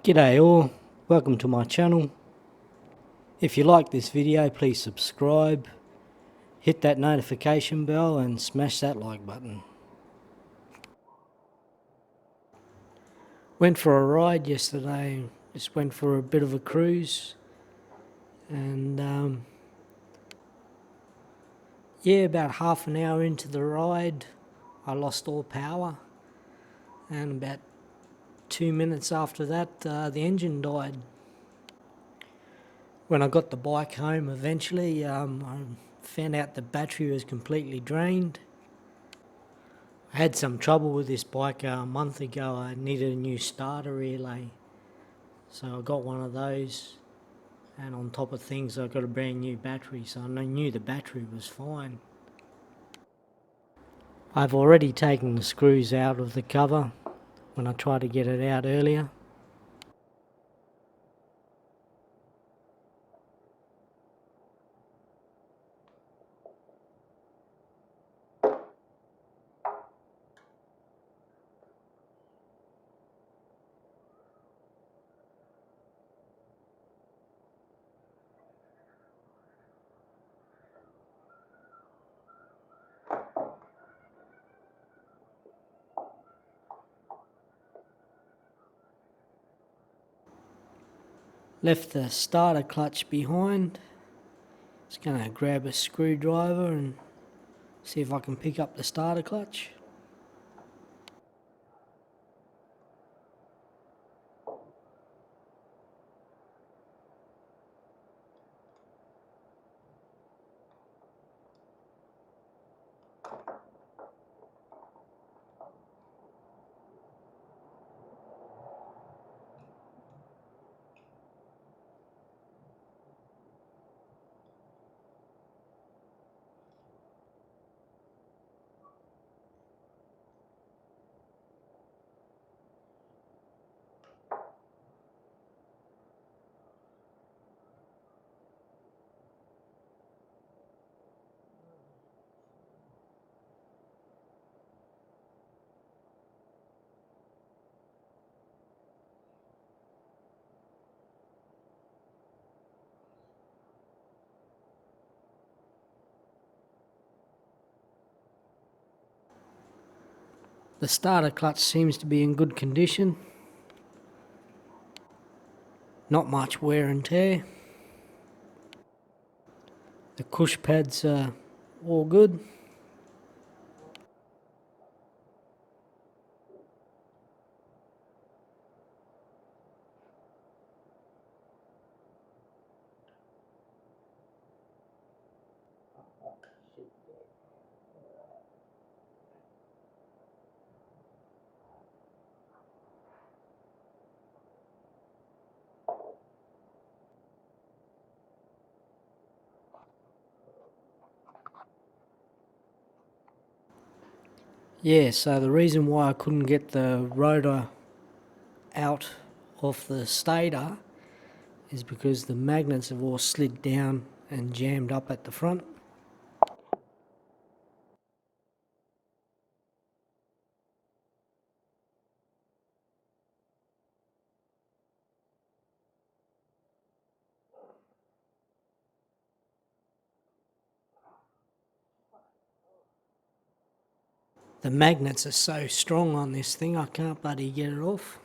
G'day all, welcome to my channel. If you like this video, please subscribe, hit that notification bell and smash that like button. Went for a ride yesterday, just went for a bit of a cruise and yeah, about half an hour into the ride I lost all power, and about 2 minutes after that the engine died. When I got the bike home eventually, I found out the battery was completely drained. I had some trouble with this bike a month ago. I needed a new starter relay, so I got one of those, and on top of things I got a brand new battery, so I knew the battery was fine. I've already taken the screws out of the cover when I tried to get it out earlier. Left the starter clutch behind. Just going to grab a screwdriver and see if I can pick up the starter clutch. The starter clutch seems to be in good condition. Not much wear and tear. The push pads are all good. Yeah, so the reason why I couldn't get the rotor out of the stator is because the magnets have all slid down and jammed up at the front. The magnets are so strong on this thing, I can't bloody get it off.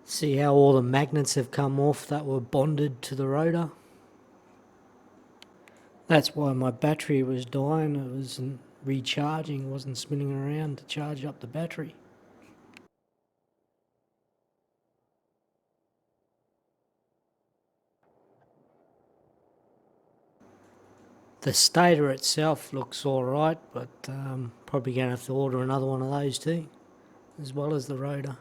See how all the magnets have come off that were bonded to the rotor? That's why my battery was dying. It wasn't recharging, wasn't spinning around to charge up the battery. The stator itself looks alright, but probably going to have to order another one of those too, as well as the rotor.